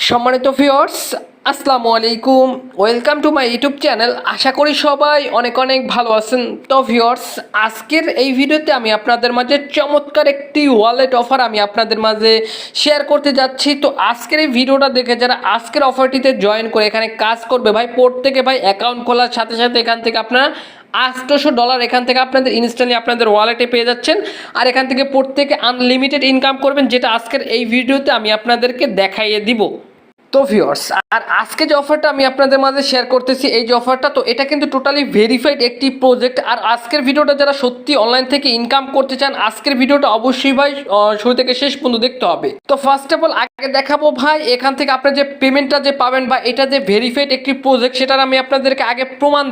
সম্মানিত ভিউয়ার্স, আসসালামু আলাইকুম। Welcome to my YouTube channel. আশা করি সবাই অনেক অনেক ভালো আছেন। তো ভিউয়ার্স, আজকের এই ভিডিওতে আমি আপনাদের মাঝে চমৎকার একটি ওয়ালেট অফার আমি আপনাদের মাঝে শেয়ার করতে যাচ্ছি। তো আজকের এই ভিডিওটা দেখে যারা আজকের অফারটিতে জয়েন করে এখানে কাজ করবে ভাই, প্রত্যেকে ভাই অ্যাকাউন্ট খোলার সাথে সাথে এখান থেকে আপনারা $800 এখান থেকে আপনাদের ইনস্ট্যান্টলি আপনাদের ওয়ালেটে পেয়ে যাচ্ছেন। আর এখান থেকে প্রত্যেকে আনলিমিটেড ইনকাম করবেন, যেটা আজকের এই ভিডিওতে আমি আপনাদেরকে দেখাইয়ে দিব। তো ভিউয়ার্স, আর আজকে যে অফারটা আমি আপনাদের মাঝে শেয়ার করতেছি, এই যে অফারটা, তো এটা কিন্তু টোটালি ভেরিফাইড একটি প্রজেক্ট। আর আজকের ভিডিওটা যারা সত্যি অনলাইন থেকে ইনকাম করতে চান, আজকের ভিডিওটা অবশ্যই ভাই শুরু থেকে শেষ পর্যন্ত দেখতে হবে। তো ফার্স্ট অফ অল আগে দেখাবো ভাই এখান থেকে আপনার যে পেমেন্টটা যে পাবেন বা এটা যে ভেরিফাইড একটি প্রজেক্ট, সেটার আমি আপনাদেরকে আগে প্রমাণ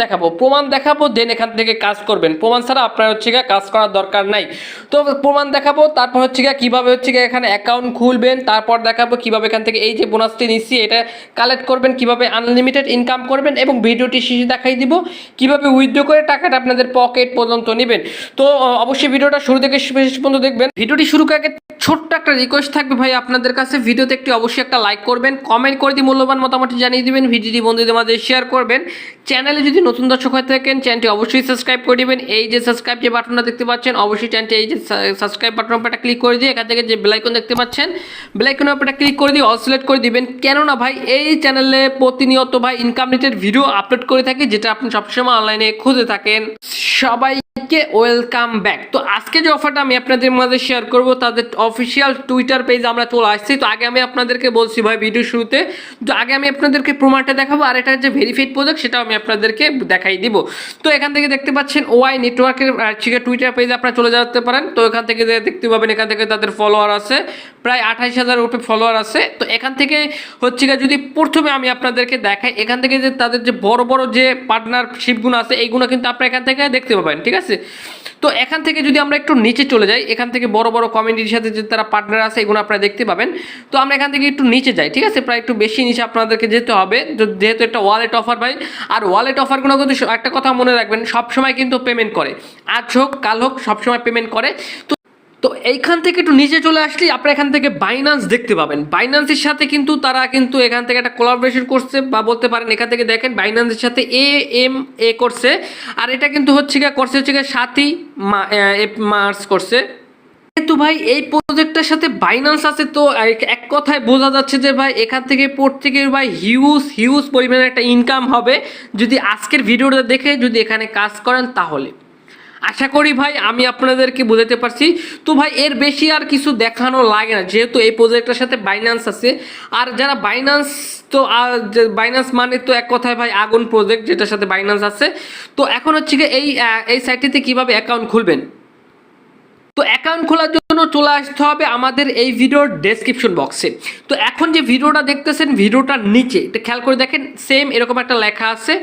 দেখাবো দেন এখান থেকে কাজ করবেন। প্রমাণ ছাড়া আপনার হচ্ছে গিয়ে কাজ করার দরকার নাই। তো প্রমাণ দেখাবো, তারপর হচ্ছে গিয়ে কীভাবে হচ্ছে গিয়ে এখানে অ্যাকাউন্ট খুলবেন, তারপর দেখাবো কীভাবে এখান থেকে এই যে বোনাসটি নিচ্ছি এটা কালেক্ট করবেন, কিভাবে আনলিমিটেড ইনকাম করবেন, এবং ভিডিওটি শেষে দেখাই দিব কিভাবে উইথড্র করে টাকাটা আপনাদের পকেট পর্যন্ত নেবেন। তো অবশ্যই ভিডিওটা শুরু থেকে শেষ পর্যন্ত দেখবেন। ভিডিওটি শুরু করার আগে ছোট্ট একটা রিকোয়েস্ট থাকবে ভাই আপনাদের কাছে, ভিডিওতে একটি অবশ্যই একটা লাইক করবেন, কমেন্ট করে দিয়ে মূল্যবান মতামত জানিয়ে দিবেন, ভিডিওটি বন্ধুদের মাঝে শেয়ার করবেন। চ্যানেলে যদি নতুন দর্শক হয়ে থাকেন চ্যানেলটি অবশ্যই সাবস্ক্রাইব করে দিবেন। এই যে সাবস্ক্রাইব যে বাটনটা দেখতে পাচ্ছেন, অবশ্যই চ্যানেলটি এই যে সাবস্ক্রাইব বাটনের উপর একটা ক্লিক করে দিয়ে এখান থেকে যে বেল আইকন দেখতে পাচ্ছেন, বেল আইকনের উপর একটা ক্লিক করে দিয়ে অল সিলেক্ট করে দিবেন। কেননা ভাই এই চ্যানেলে প্রতিনিয়ত ভাই ইনকাম রিলেটেড ভিডিও আপলোড করে থাকি, যেটা আপনি সবসময় অনলাইনে খুঁজে থাকেন। সবাইকে ওয়েলকাম ব্যাক। তো আজকে যে অফারটা আমি আপনাদের মাঝে শেয়ার করব, তাদের অফিসিয়াল টুইটার পেজে আমরা চলে আসছি। তো আগে আমি আপনাদেরকে বলছি ভাই ভিডিও শুরুতে, তো আগে আমি আপনাদেরকে প্রমাণটা দেখাবো, আর এটা যে ভেরিফাইড প্রজেক্ট সেটাও আমি আপনাদেরকে দেখাই দিব। তো এখান থেকে দেখতে পাচ্ছেন ওয়াই নেটওয়ার্কের টুইটার পেজে আপনারা চলে যেতে পারেন। তো এখান থেকে দেখতে পাবেন এখান থেকে তাদের ফলোয়ার আছে প্রায় 28,000 উপরে ফলোয়ার আছে। তো এখান থেকে হচ্ছে যদি প্রথমে আমি আপনাদেরকে দেখাই, এখান থেকে যে তাদের যে বড় বড় যে পার্টনারশিপগুলো আছে এইগুলো কিন্তু আপনারা এখান থেকে দেখতে পাবেন, ঠিক আছে। তো এখান থেকে যদি আমরা একটু নিচে চলে যাই, এখান থেকে বড় বড় কমিউনিটির সাথে যে তারা পার্টনার আছে এগুলো আপনারা দেখতে পাবেন। তো আমরা এখান থেকে একটু নিচে যাই, ঠিক আছে, প্রায় একটু বেশি নিচে আপনাদেরকে যেতে হবে, যেহেতু একটা ওয়ালেট অফার ভাই। আর ওয়ালেট অফারগুলো কিন্তু একটা কথা মনে রাখবেন, সবসময় কিন্তু পেমেন্ট করে, আজ হোক কাল হোক সবসময় পেমেন্ট করে। তো এইখান থেকে একটু নিচে চলে আসলে আপনারা এখান থেকে বাইন্যান্স দেখতে পাবেন। বাইন্যান্সের সাথে কিন্তু তারা কিন্তু এখান থেকে একটা কোলাবোরেশন করছে, বা বলতে পারেন এখান থেকে দেখেন বাইন্যান্সের সাথে AMA করছে। আর এটা কিন্তু হচ্ছে করছে 7ই মার্চ করছে। যেহেতু ভাই এই প্রজেক্টটার সাথে বাইন্যান্স আছে, তো এক কথায় বোঝা যাচ্ছে যে ভাই এখান থেকে প্রত্যেকের ভাই হিউজ পরিমাণে একটা ইনকাম হবে যদি আজকের ভিডিওটা দেখে যদি এখানে কাজ করেন। তাহলে আশা করি ভাই আমি আপনাদেরকে বোঝাতে পারছি। তো ভাই এর বেশি আর কিছু দেখানো লাগে না, যেহেতু এই প্রজেক্টের সাথে বাইন্যান্স আছে। আর যারা বাইন্যান্স, তো বাইন্যান্স মানে তো এক কথায় ভাই আগুন প্রজেক্ট, যেটার সাথে বাইন্যান্স আছে। তো এখন হচ্ছে এই সাইটটিতে কীভাবে অ্যাকাউন্ট খুলবেন। তো অ্যাকাউন্ট খোলার জন্য চলে আসতে হবে আমাদের এই ভিডিওর ডেসক্রিপশন বক্সে। তো এখন যে ভিডিওটা দেখতেছেন, ভিডিওটার নিচে এটা খেয়াল করে দেখেন, সেম এরকম একটা লেখা আছে।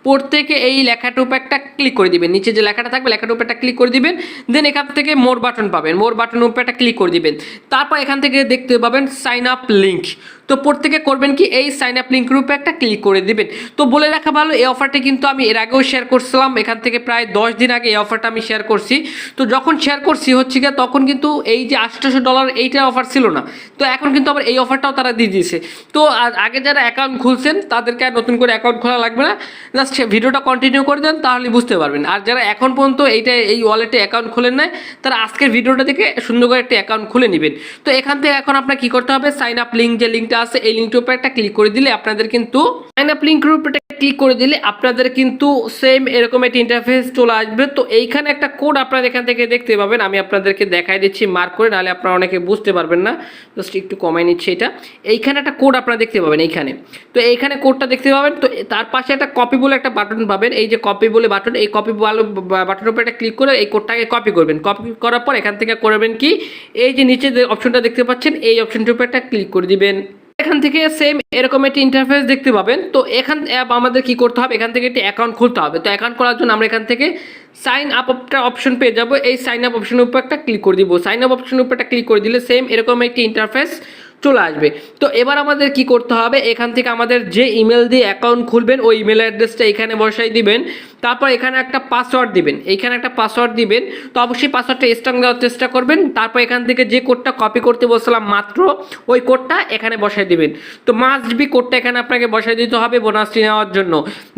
প্রত্যেকে এই লেখাটার উপর একটা ক্লিক করে দিবেন, নিচে যে লেখাটা থাকবে লেখাটার উপর একটা ক্লিক করে দিবেন। দেন এখান থেকে মোর বাটন পাবেন, মোর বাটনের উপর একটা ক্লিক করে দিবেন। তারপর এখান থেকে দেখতে পাবেন সাইন আপ লিঙ্ক। তো প্রত্যেকে করবেন কি, এই সাইন আপ লিঙ্কের উপরে একটা ক্লিক করে দিবেন। তো বলে রাখা ভালো, এই অফারটা কিন্তু আমি এর আগেও শেয়ার করছিলাম, এখান থেকে প্রায় 10 দিন আগে এই অফারটা আমি শেয়ার করছি। তো যখন শেয়ার করছি হচ্ছে গিয়ে তখন কিন্তু এই যে $800 এইটা অফার ছিল না। তো এখন কিন্তু আবার এই অফারটাও তারা দিয়ে দিয়েছে। তো আগে যারা অ্যাকাউন্ট খুলছেন তাদেরকে আর নতুন করে অ্যাকাউন্ট খোলা লাগবে না, জাস্ট ভিডিওটা কন্টিনিউ করে দেন, তাহলে বুঝতে পারবেন। আর যারা এখন পর্যন্ত এই ওয়ালেটে অ্যাকাউন্ট খুলেন নাই, তারা আজকের ভিডিওটা থেকে সুন্দর করে একটা অ্যাকাউন্ট খুলে নেবেন। তো এখান থেকে এখন আপনার কি করতে হবে, সাইন আপ লিঙ্ক যে লিঙ্কটা আছে এই লিঙ্কটার উপর একটা ক্লিক করে দিলে আপনাদের কিন্তু সাইন আপ লিঙ্কের উপর ক্লিক করে দিলে আপনাদের কিন্তু সেম এরকম একটা ইন্টারফেস চলে আসবে। তো এইখানে একটা কোড আপনারা এখান থেকে দেখতে পাবেন, আমি আপনাদেরকে দেখাই দিচ্ছি মার্ক করে, নাহলে আপনারা অনেকে বুঝতে পারবেন না, জাস্ট একটু কমাই নিচ্ছে এটা। এইখানে একটা কোড আপনারা দেখতে পাবেন এইখানে। তো এইখানে কোডটা দেখতে পাবেন, তো তার পাশে একটা কপি বলে একটা বাটন পাবেন, এই যে কপি বলে বাটন, এই কপি বাটনের উপর একটা ক্লিক করে এই কোডটাকে কপি করবেন। কপি করার পর এখান থেকে করবেন কি, এই যে নিচে যে অপশনটা দেখতে পাচ্ছেন এই অপশনটার উপর একটা ক্লিক করে দিবেন। এখান থেকে সেম এরকম একটি ইন্টারফেস দেখতে পাবেন। তো আমাদের কি করতে হবে, এখান থেকে একটি অ্যাকাউন্ট খুলতে হবে। তো অ্যাকাউন্ট করার জন্য আমরা এখান থেকে সাইন আপ একটা অপশন পেয়ে যাবো, এই সাইন আপ অপশনের উপর একটা ক্লিক করে দিব। সাইন আপ অপশনের উপর একটা ক্লিক করে দিলে সেম এরকম একটি ইন্টারফেস চলে আসবে। তো এবার আমাদের কি করতে হবে, এখান থেকে আমাদের যে ইমেল দিয়ে অ্যাকাউন্ট খুলবেন ওই ইমেল অ্যাড্রেসটা এখানে বসাই দিবেন। তারপর এখানে একটা পাসওয়ার্ড দিবেন, এইখানে একটা পাসওয়ার্ড দিবেন। তো অবশ্যই পাসওয়ার্ডটা স্ট্রং দেওয়ার চেষ্টা করবেন। তারপর এখান থেকে যে কোডটা কপি করতে বলছিলাম মাত্র, ওই কোডটা এখানে বসাই দিবেন। তো মাস্ট বি কোডটা এখানে আপনাকে বসাই দিতে হবে বোনাসটি নেওয়ার জন্য।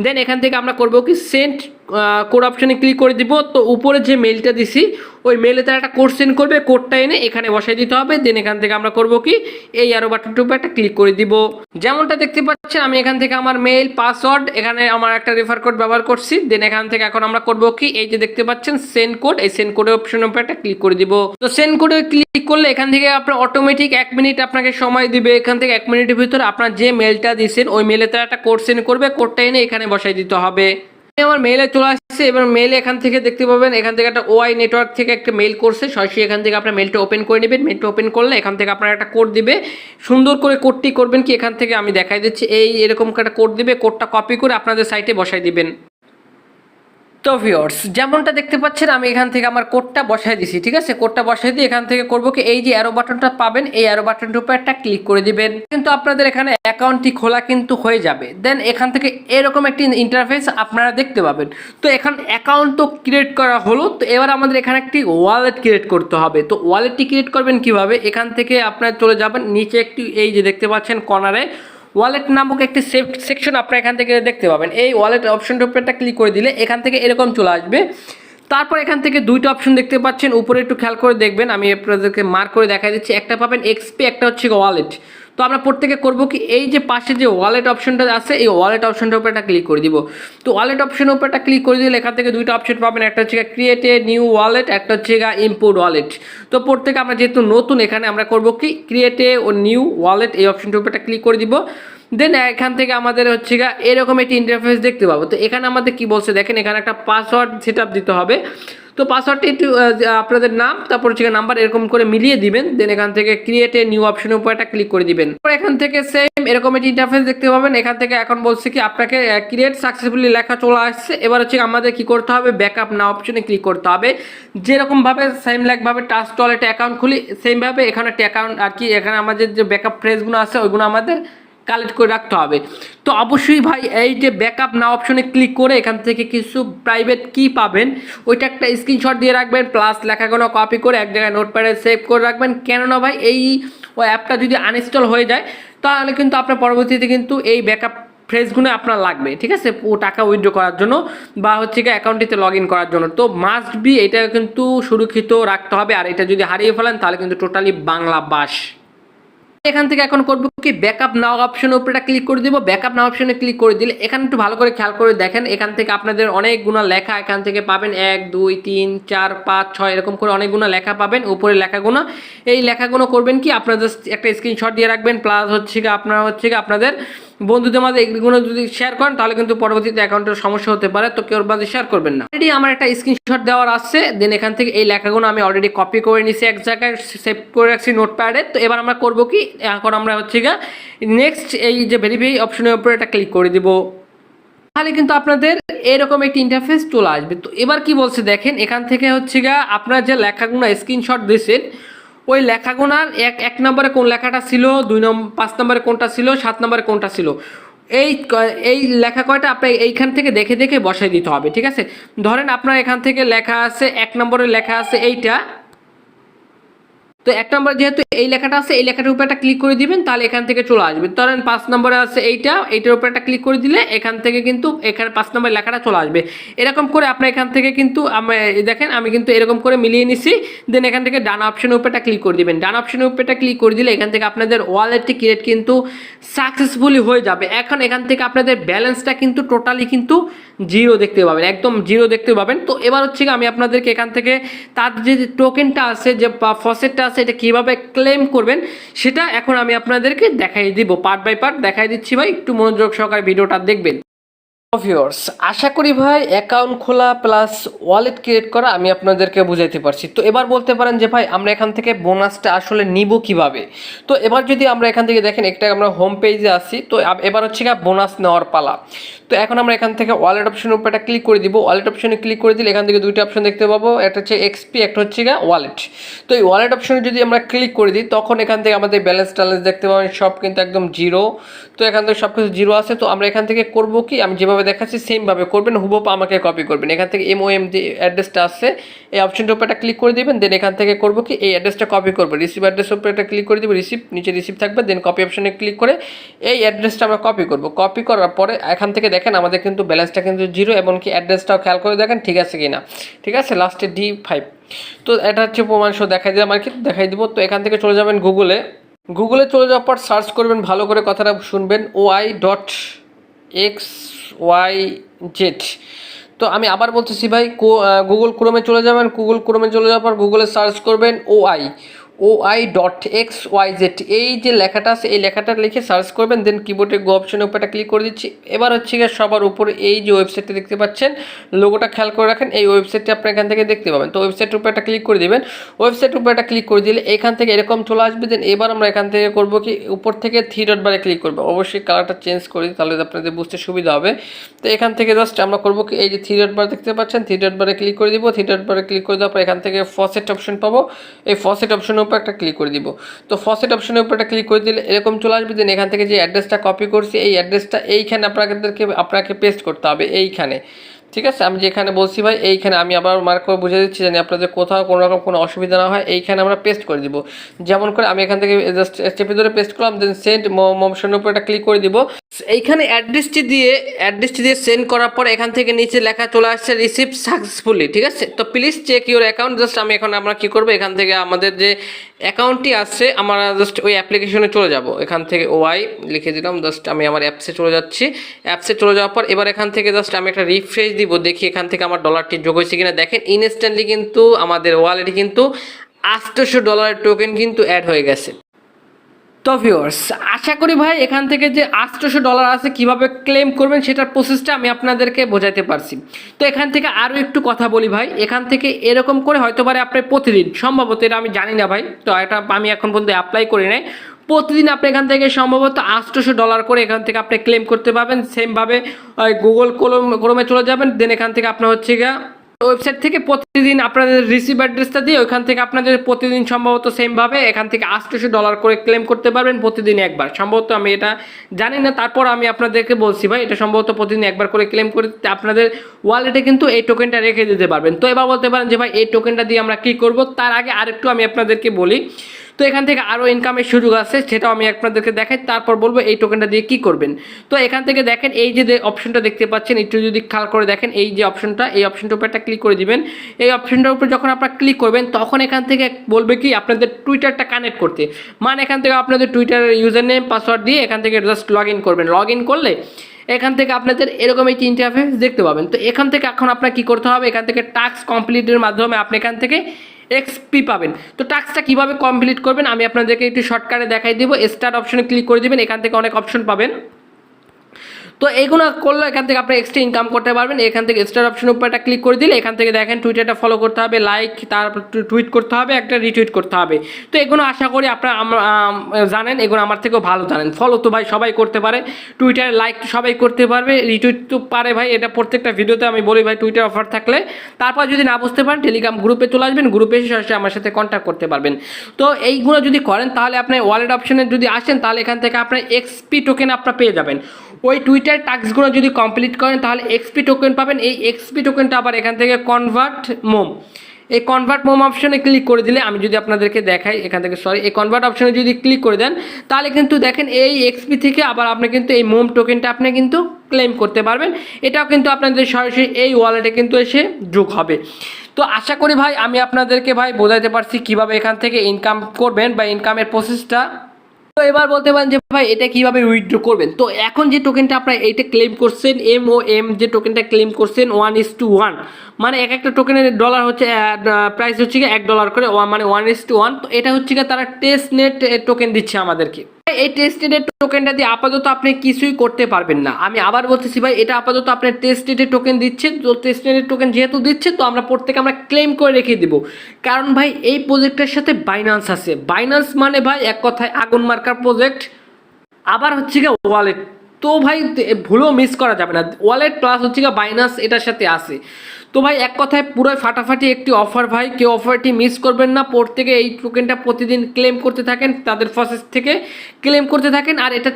দেন এখান থেকে আমরা করবো কি সেন্ড কোড অপশনে ক্লিক করে দিব। তো উপরে যে মেলটা দিছি ওই মেলে তারা একটা কোড সেন্ড করবে, কোডটা এনে এখানে বসাই দিতে হবে। দেন এখান থেকে আমরা করবো কি এই অ্যারো বাটনটার উপর একটা ক্লিক করে দিব। যেমনটা দেখতে পাচ্ছেন আমি এখান থেকে আমার মেল পাসওয়ার্ড এখানে আমার একটা রেফার কোড ব্যবহার করছি। দেন এখান থেকে এখন আমরা করবো কি এই যে দেখতে পাচ্ছেন সেন্ড কোড, এই সেন্ড কোডের অপশনের উপর একটা ক্লিক করে দিব। তো সেন্ড কোডে ক্লিক করলে এখান থেকে আপনার অটোমেটিক 1 মিনিট আপনাকে সময় দিবে। এখান থেকে 1 মিনিটের ভিতরে আপনার যে মেলটা দিয়েছেন ওই মেলে তারা একটা কোড সেন্ড করবে, কোডটা এনে এখানে বসাই দিতে হবে। আমার মেলে চলে আসছে। এবার মেলে এখান থেকে দেখতে পাবেন এখান থেকে একটা ওআই নেটওয়ার্ক থেকে একটা মেল করছে, সরাসরি এখান থেকে আপনার মেলটা ওপেন করে নেবেন। মেলটা ওপেন করলে এখান থেকে আপনার একটা কোড দিবে, সুন্দর করে কোডটি করবেন কি এখান থেকে আমি দেখাই দিচ্ছি। এরকম একটা কোড দিবে, কোডটা কপি করে আপনাদের সাইটে বসাই দিবেন। তো ভিউয়ার্স যেমনটা দেখতে পাচ্ছেন আমি এখান থেকে আমার কোডটা বসাই দিছি, ঠিক আছে। কোডটা বসাই দিয়ে এখান থেকে করবো কি এই যে অ্যারো বাটনটা পাবেন, এই অ্যারো বাটনটার উপর একটা ক্লিক করে দিবেন। কিন্তু আপনাদের এখানে অ্যাকাউন্টটি খোলা কিন্তু হয়ে যাবে। দেন এখান থেকে এরকম একটি ইন্টারফেস আপনারা দেখতে পাবেন। তো এখন অ্যাকাউন্ট তো ক্রিয়েট করা হলো, তো এবার আমাদের এখানে একটি ওয়ালেট ক্রিয়েট করতে হবে। তো ওয়ালেটটি ক্রিয়েট করবেন কিভাবে, এখান থেকে আপনারা চলে যাবেন নিচে একটি এই যে দেখতে পাচ্ছেন কর্নারে ওয়ালেট নামক একটি সেকশন আপনারা এখান থেকে দেখতে পাবেন। এই ওয়ালেট অপশনটার উপর একটা ক্লিক করে দিলে এখান থেকে এরকম চলে আসবে। তারপর এখান থেকে দুইটা অপশন দেখতে পাচ্ছেন, উপরে একটু খেয়াল করে দেখবেন, আমি আপনাদেরকে মার্ক করে দেখাই দিচ্ছি। একটা পাবেন এক্সপি, একটা হচ্ছে ওয়ালেট। তো আমরা প্রত্যেকে করবো কি এই যে পাশে যে ওয়ালেট অপশনটা আছে এই ওয়ালেট অপশনটার উপর একটা ক্লিক করে দিব। তো ওয়ালেট অপশনের উপর একটা ক্লিক করে দিলে এখান থেকে দুইটা অপশন পাবেন, একটা হচ্ছে ক্রিয়েট এ নিউ ওয়ালেট, একটা হচ্ছে ইম্পোর্ট ওয়ালেট। তো প্রত্যেকে আমরা যেহেতু নতুন এখানে আমরা করবো কি ক্রিয়েট এ ও নিউ ওয়ালেট এই অপশনটার উপর একটা ক্লিক করে দিব। দেন এখান থেকে আমাদের হচ্ছে এরকম একটি ইন্টারফেস দেখতে পাবো। তো এখানে আমাদের কি বলছে দেখেন, এখানে একটা পাসওয়ার্ড সেট দিতে হবে। তো পাসওয়ার্ডটি একটু আপনাদের নাম তারপর হচ্ছে নাম্বার এরকম করে মিলিয়ে দিবেন। দেন এখান থেকে ক্রিয়েট এ নিউ অপশনের উপর একটা ক্লিক করে দিবেন। এখান থেকে সেম এরকম একটি ইন্টারফেস দেখতে পাবেন। এখান থেকে এখন বলছে কি আপনাকে ক্রিয়েট সাকসেসফুলি লেখা চলে আসছে। এবার হচ্ছে আমাদের কি করতে হবে, ব্যাকআপ নাও অপশনে ক্লিক করতে হবে। যেরকমভাবে সেম লাইকভাবে ট্রাস্ট ওয়ালেটে অ্যাকাউন্ট খুলি সেমভাবে এখানে একটা অ্যাকাউন্ট আর কি এখানে আমাদের যে ব্যাকআপ ফ্রেজগুলো আছে ওইগুলো আমাদের কালেক্ট করে রাখতে হবে। তো অবশ্যই ভাই এই যে ব্যাকআপ নাও অপশনে ক্লিক করে এখান থেকে কিছু প্রাইভেট কি পাবেন ওইটা একটা স্ক্রিনশট দিয়ে রাখবেন, প্লাস লেখাগুলো কপি করে এক জায়গায় নোটপ্যাডে সেভ করে রাখবেন। কেননা ভাই এই ওই অ্যাপটা যদি আনইনস্টল হয়ে যায় তাহলে কিন্তু আপনার পরবর্তীতে কিন্তু এই ব্যাকআপ ফ্রেজগুলো আপনার লাগবে, ঠিক আছে, ও টাকা উইথড্র করার জন্য বা হচ্ছে কি অ্যাকাউন্টটিতে লগ ইন করার জন্য। তো মাস্ট বি এটা কিন্তু সুরক্ষিত রাখতে হবে। আর এটা যদি হারিয়ে ফেলেন তাহলে কিন্তু টোটালি বাংলা বাস। এখান থেকে এখন করবো কি ব্যাকআপ নাও অপশনের উপরে ক্লিক করে দিব। ব্যাকআপ নাও অপশনে ক্লিক করে দিলে এখানে একটু ভালো করে খেয়াল করে দেখেন, এখান থেকে আপনাদের অনেকগুলো লেখা এখান থেকে পাবেন, 1 2 3 4 5 6 এরকম করে অনেকগুলো লেখা পাবেন। উপরে লেখাগুলো এই লেখাগুলো করবেন কি আপনাদের একটা স্ক্রিনশট দিয়ে রাখবেন, প্লাস হচ্ছে কি আপনারা হচ্ছে কি আপনাদের বন্ধুদের মাঝে এগুলো যদি শেয়ার করেন তাহলে কিন্তু পরবর্তীতে অ্যাকাউন্টের সমস্যা হতে পারে। তো কেউ মাঝে শেয়ার করবেন না। অলরেডি আমার একটা স্ক্রিনশট দেওয়ার আছে। দেন এখান থেকে এই লেখাগুলো আমি অলরেডি কপি করে নিছি, এক জায়গায় সেভ করে রাখছি নোটপ্যাডে। তো এবার আমরা করবো কি এখন আমরা হচ্ছে গা নেক্সট এই যে ভেরিফাই অপশনের উপরে একটা ক্লিক করে দিব। তাহলে কিন্তু আপনাদের এরকম একটি ইন্টারফেস চলে আসবে। তো এবার কি বলছে দেখেন, এখান থেকে হচ্ছে গা আপনার যে লেখাগুলো স্ক্রিনশট দিয়েছেন ওই লেখাগুনার এক নম্বরে কোন লেখাটা ছিল, 5 নম্বরে কোনটা ছিল, 7 নম্বরে কোনটা ছিল, এই লেখা কয়টা আপনি এইখান থেকে দেখে দেখে বসাই দিতে হবে, ঠিক আছে। ধরেন আপনার এখান থেকে লেখা আছে 1 নম্বরে লেখা আছে এইটা, তো 1 নম্বর যেহেতু এই লেখাটা আছে এই লেখাটার উপর একটা ক্লিক করে দিবেন তাহলে এখান থেকে চলে আসবে। ধরেন 5 নম্বরে আছে এইটার উপর একটা ক্লিক করে দিলে এখান থেকে কিন্তু এখানে 5 নম্বর লেখাটা চলে আসবে। এরকম করে আপনার এখান থেকে কিন্তু দেখেন আমি কিন্তু এরকম করে মিলিয়ে নিছি। দেন এখান থেকে ডান অপশনের উপর একটা ক্লিক করে দিবেন। ডান অপশনের উপর একটা ক্লিক করে দিলে এখান থেকে আপনাদের ওয়ালেটটি ক্রিয়েট কিন্তু সাকসেসফুলি হয়ে যাবে। এখন এখান থেকে আপনাদের ব্যালেন্সটা কিন্তু টোটালি কিন্তু জিরো দেখতে পাবেন, একদম জিরো দেখতে পাবেন। তো এবার হচ্ছে আমি আপনাদেরকে এখান থেকে তার যে টোকেনটা আছে যে ফসেটটা আছে এটা কিভাবে ক্লেম করবেন সেটা এখন আমি আপনাদেরকে দেখাই দিব, পার্ট বাই পার্ট দেখাই দিচ্ছি ভাই, একটু মনোযোগ সহকারে ভিডিওটা দেখবেন। ভিউয়ার্স আশা করি ভাই অ্যাকাউন্ট খোলা প্লাস ওয়ালেট ক্রিয়েট করা আমি আপনাদেরকে বুঝাইতে পারছি। তো এবার বলতে পারেন যে ভাই আমরা এখান থেকে বোনাসটা আসলে নিব কিভাবে। তো এবার যদি আমরা এখান থেকে দেখেন একটা আমরা হোম পেজে আসি, তো এবার হচ্ছে বোনাস নেওয়ার পালা। তো এখন আমরা এখান থেকে ওয়ালেট অপশনের উপর একটা ক্লিক করে দিব। ওয়ালেট অপশনে ক্লিক করে দিলে এখান থেকে দুইটা অপশন দেখতে পাবো, একটা হচ্ছে এক্সপি, একটা হচ্ছে ওয়ালেট। তো এই ওয়ালেট অপশনে যদি আমরা ক্লিক করে দিই তখন এখান থেকে আমাদের ব্যালেন্স ট্যালেন্স দেখতে পাবেন সব কিন্তু একদম জিরো। তো এখান থেকে সব কিছু জিরো আছে। তো আমরা এখান থেকে করবো কি আমি যেভাবে যেভাবে দেখাচ্ছি সেমভাবে করবেন, হুবহু আমাকে কপি করবেন। এখান থেকে MOM যে অ্যাড্রেসটা আছে এই অপশনটার উপর একটা ক্লিক করে দিবেন, দেন এখান থেকে করবো কি এই অ্যাড্রেসটা কপি করবো, রিসিভ অ্যাড্রেসের উপর একটা ক্লিক করে দিব, রিসিভ নিচে রিসিভ থাকবে, দেন কপি অপশনে ক্লিক করে এই অ্যাড্রেসটা আমরা কপি করব। কপি করার পরে এখান থেকে দেখেন আমাদের কিন্তু ব্যালেন্সটা কিন্তু 0, এমনকি অ্যাড্রেসটাও খেয়াল করে দেখেন ঠিক আছে কিনা, ঠিক আছে, লাস্টে D5। তো এটা হচ্ছে প্রমাণ সহ দেখাই দিলাম আর কি, দেখাই দিব। তো এখান থেকে চলে যাবেন গুগলে চলে যাওয়ার পর সার্চ করবেন, ভালো করে কথাটা শুনবেন, OI.XYZ। তো আমি আবার বলতেছি ভাই, গুগল ক্রোমে চলে যাবেন, গুগল ক্রোমে চলে যাওয়ার পর গুগলে সার্চ করবেন OI.XYZ, এই যে লেখাটা আছে এই লেখাটা লিখে সার্চ করবেন, দেন কিবোর্ডে গো অপশনের উপর একটা ক্লিক করে দিচ্ছি। এবার হচ্ছে গিয়ে সবার উপরে এই যে ওয়েবসাইটটা দেখতে পাচ্ছেন, লোগোটা খেয়াল করে রাখেন, এই ওয়েবসাইটটা আপনি এখান থেকে দেখতে পাবেন। তো ওয়েবসাইটের উপর একটা ক্লিক করে দিবেন, ওয়েবসাইটের উপর একটা ক্লিক করে দিলে এখান থেকে এরকম চলে আসবে। দেন এবার আমরা এখান থেকে করবো কি উপর থেকে 3 ডট বারে ক্লিক করবো, অবশ্যই কালারটা চেঞ্জ করে দিই তাহলে আপনাদের বুঝতে সুবিধা হবে। তো এখান থেকে জাস্ট আমরা করবো কি এই যে 3 ডট বার দেখতে পাচ্ছেন, 3 ডট বারে ক্লিক করে দিব, 3 ডট বারে ক্লিক করে দেওয়ার পর এখান থেকে ফসেট অপশন পাবো, এই ফসেট অপশনের উপর একটা ক্লিক করে দিব। তো ফসেট অপশনের উপর একটা ক্লিক করে দিলে এরকম চলে আসবে। দেন এখান থেকে যে অ্যাড্রেসটা কপি করছি এই অ্যাড্রেসটা এইখানে আপনাকে পেস্ট করতে হবে এইখানে, ঠিক আছে। আমি যেখানে বলছি ভাই এইখানে আমি আবার মার্ক করে বুঝে দিচ্ছি জানি আপনাদের কোথাও কোনো রকম কোনো অসুবিধা না হয়, এইখানে আমরা পেস্ট করে দিব। যেমন করে আমি এখান থেকে জাস্ট চেপে ধরে পেস্ট করলাম, দেন সেন্ড অপশনের উপর একটা ক্লিক করে দিব। এইখানে অ্যাড্রেসটি দিয়ে সেন্ড করার পর এখান থেকে নিচে লেখা চলে আসছে রিসিভ সাকসেসফুলি, ঠিক আছে। তো please check your account. Just আমি এখন আমরা কী করবো, এখান থেকে আমাদের যে অ্যাকাউন্টটি আছে আমরা জাস্ট ওই অ্যাপ্লিকেশনে চলে যাব, এখান থেকে ওয়াই লিখে দিলাম, জাস্ট আমি আমার অ্যাপসে চলে যাচ্ছি। অ্যাপসে চলে যাওয়ার পর এবার এখান থেকে জাস্ট আমি একটা রিফ্রেশ দিব, দেখি এখান থেকে আমার ডলারটি যোগ হয়েছে কিনা। দেখেন ইনস্ট্যান্টলি কিন্তু আমাদের ওয়ালেটে কিন্তু $800 টোকেন কিন্তু অ্যাড হয়ে গেছে। তো ভিউয়ার্স, আশা করি ভাই এখান থেকে যে $800 আছে কিভাবে ক্লেম করবেন সেটার প্রসেসটা আমি আপনাদেরকে বোঝাতে পারছি। তো এখান থেকে আরও একটু কথা বলি ভাই, এখান থেকে এরকম করে হয়তো পারে আপনি প্রতিদিন, সম্ভবত এটা আমি জানি না ভাই, তো এটা আমি এখন পর্যন্ত অ্যাপ্লাই করি নাই, প্রতিদিন আপনি এখান থেকে সম্ভবত $800 করে এখান থেকে আপনি ক্লেম করতে পারবেন। সেমভাবে গুগল ক্রোমে চলে যাবেন, দেন এখান থেকে আপনার হচ্ছে গিয়ে ওয়েবসাইট থেকে প্রতিদিন আপনাদের রিসিভ অ্যাড্রেসটা দিয়ে ওইখান থেকে আপনাদের প্রতিদিন সম্ভবত সেমভাবে এখান থেকে $800 করে ক্লেম করতে পারবেন প্রতিদিন একবার, সম্ভবত আমি এটা জানি না, তারপর আমি আপনাদেরকে বলছি ভাই এটা সম্ভবত প্রতিদিন একবার করে ক্লেম করতে আপনাদের ওয়ালেটে কিন্তু এই টোকেনটা রেখে দিতে পারবেন। তো এবার বলতে পারেন যে ভাই এই টোকেনটা দিয়ে আমরা কী করব, তার আগে আরেকটু আমি আপনাদেরকে বলি। তো এখান থেকে আরও ইনকামের সুযোগ আছে, সেটাও আমি আপনাদেরকে দেখাই, তারপর বলবো এই টোকেনটা দিয়ে কী করবেন। তো এখান থেকে দেখেন এই যে অপশনটা দেখতে পাচ্ছেন, একটু যদি খেয়াল করে দেখেন এই যে অপশনটা, এই অপশনটার উপর একটা ক্লিক করে দিবেন। এই অপশনটার উপর যখন আপনারা ক্লিক করবেন তখন এখান থেকে বলবে কি আপনাদের টুইটারটা কানেক্ট করতে, মানে এখান থেকে আপনাদের টুইটারের ইউজার নেম পাসওয়ার্ড দিয়ে এখান থেকে জাস্ট লগ ইন করবেন। লগ ইন করলে এখান থেকে আপনাদের এরকম এই ইন্টারফেস দেখতে পাবেন। তো এখান থেকে এখন আপনার কী করতে হবে, এখান থেকে টাস্ক কমপ্লিটের মাধ্যমে আপনি এখান থেকে এক্সপি পাবেন। তো টাস্কটা কীভাবে কমপ্লিট করবেন আমি আপনাদেরকে একটু শর্টকাটে দেখাই দিব। স্টার্ট অপশনে ক্লিক করে দেবেন, এখান থেকে অনেক অপশন পাবেন। তো এইগুলো করলে এখান থেকে আপনি এক্সট্রা ইনকাম করতে পারবেন। এখান থেকে স্টার অপশনের উপর একটা ক্লিক করে দিলে এখান থেকে দেখেন টুইটারটা ফলো করতে হবে, লাইক, তারপর টুইট করতে হবে, একটা রিটুইট করতে হবে। তো এগুলো আশা করি আপনারা জানেন, এগুলো আমার থেকেও ভালো জানেন। ফলো তো ভাই সবাই করতে পারে, টুইটারে লাইক সবাই করতে পারবে, রিটুইট তো পারে ভাই, এটা প্রত্যেকটা ভিডিওতে আমি বলি ভাই টুইটার অফার থাকলে। তারপর যদি না বুঝতে পারেন টেলিগ্রাম গ্রুপে চলে আসবেন, গ্রুপে এসে সরাসরি আমার সাথে কন্ট্যাক্ট করতে পারবেন। তো এইগুলো যদি করেন তাহলে আপনার ওয়ালেট অপশনে যদি আসেন তাহলে এখান থেকে আপনার এক্সপি টোকেন আপনার পেয়ে যাবেন। ওই টুইটার টাস্কগুলো যদি কমপ্লিট করেন তাহলে এক্সপি টোকেন পাবেন। এই এক্সপি টোকেনটা আবার এখান থেকে এই কনভার্ট মোম অপশনে ক্লিক করে দিলে, আমি যদি আপনাদেরকে দেখাই এখান থেকে এই কনভার্ট অপশনে যদি ক্লিক করে দেন তাহলে কিন্তু দেখেন এই এক্সপি থেকে আবার আপনি কিন্তু এই মোম টোকেনটা আপনি কিন্তু ক্লেম করতে পারবেন। এটাও কিন্তু আপনাদের সরাসরি এই ওয়ালেটে কিন্তু এসে যোগ হবে। তো আশা করি ভাই আমি আপনাদেরকে ভাই বোঝাতে পারছি কীভাবে এখান থেকে ইনকাম করবেন বা ইনকামের প্রসেসটা। তো এবার বলতে পারেন যে ভাই এটা কীভাবে উইথড্র করবেন। তো এখন যে টোকেনটা আপনারা এইটা ক্লেম করছেন MOM যে টোকেনটা ক্লেম করছেন 1:1, মানে এক একটা টোকেনের ডলার হচ্ছে প্রাইস হচ্ছে কি $1 করে, মানে 1:1। তো এটা হচ্ছে কি তারা টেস্ট নেট টোকেন দিচ্ছে আমাদেরকে। এই টেস্ট নেটের টোকেনটা দিয়ে আপাতত আপনি কিছুই করতে পারবেন না। আমি আবার বলতেছি ভাই এটা আপাতত আপনার টেস্ট নেটের টোকেন দিচ্ছে। তো টেস্ট নেটের টোকেন যেহেতু দিচ্ছে তো আমরা প্রত্যেকে আমরা ক্লেম করে রেখে দিব, কারণ ভাই এই প্রজেক্টের সাথে বাইন্যান্স আছে। বাইন্যান্স মানে ভাই এক কথায় আগুন মার্কার প্রজেক্ট, আবার হচ্ছে গিয়ে ওয়ালেট। তো ভাই ভুলেও মিস করা যাবে না। ওয়ালেট প্লাস হচ্ছে গিয়ে বাইনান্স এটার সাথে আছে। তো ভাই এক কথায় পুরোই ফাটাফাটি একটি অফার ভাই, কেউ অফারটি মিস করবেন না। প্রত্যেকে এই টোকেনটা প্রতিদিন ক্লেম করতে থাকেন, তাদের প্রসেস থেকে ক্লেম করতে থাকেন। আর এটা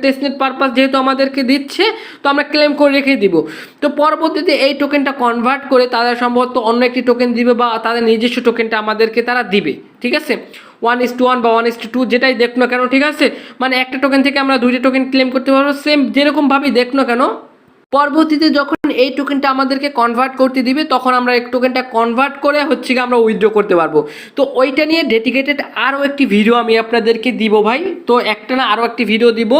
টেস্টনেট পারপাস যেহেতু আমাদেরকে দিচ্ছে, তো আমরা ক্লেম করে রেখে দিব। তো পরবর্তীতে এই টোকেনটা কনভার্ট করে তারা সম্ভবত অন্য একটি টোকেন দিবে বা তাদের নিজস্ব টোকেনটা আমাদেরকে তারা দিবে, ঠিক আছে। 1:1 বা 1:2 যেটাই দেখ না কেন, ঠিক আছে, মানে একটা টোকেন থেকে আমরা দুইটা টোকেন ক্লেম করতে পারবো, সেম যেরকমভাবেই দেখ না কেন। পরবর্তীতে যখন এই টোকেনটা আমাদেরকে কনভার্ট করতে দিবে, তখন আমরা এই টোকেনটা কনভার্ট করে হচ্ছে গিয়ে আমরা উইথড্র করতে পারবো। তো ওইটা নিয়ে ডেডিকেটেড আরও একটি ভিডিও আমি আপনাদেরকে দিব ভাই। তো একটা না আরও একটি ভিডিও দিব।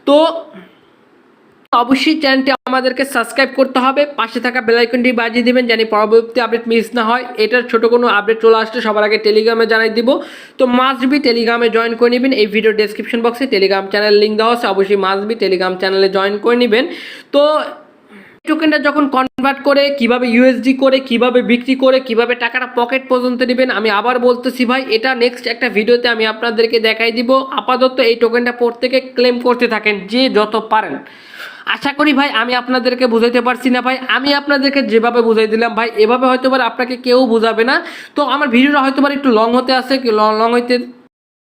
তো অবশ্যই চ্যানেলটি আমাদেরকে সাবস্ক্রাইব করতে হবে, পাশে থাকা বেল আইকনটি বাজিয়ে দিবেন যেন পরবর্তী আপডেট মিস না হয়। এটার ছোট কোনো আপডেট চলে আসলে সবার আগে টেলিগ্রামে জানাই দিব। তো মাস্ট বি টেলিগ্রামে জয়েন করে নেবেন। এই ভিডিও ডেসক্রিপশন বক্সে টেলিগ্রাম চ্যানেল লিঙ্ক দেওয়া আছে, অবশ্যই মাস্ট বি টেলিগ্রাম চ্যানেলে জয়েন করে নেবেন। তো টোকেনটা যখন কনভার্ট করে কিভাবে ইউএসডি করে কিভাবে বিক্রি করে কিভাবে টাকাটা পকেট পর্যন্ত নেবেন, আমি আবার বলতেছি ভাই, এটা নেক্সট একটা ভিডিওতে আমি আপনাদেরকে দেখাই দিব। আপাতত এই টোকেনটা প্রত্যেকে ক্লেম করতে থাকেন যে যত পারেন। আশা করি ভাই আমি আপনাদেরকে বুঝাইতে পারছি না ভাই, আমি আপনাদেরকে যেভাবে বুঝাই দিলাম ভাই, এভাবে হয়তো আপনাকে কেউ বুঝাবে না। তো আমার ভিডিওটা হয়তো একটু লং হতে আসে, লং হইতে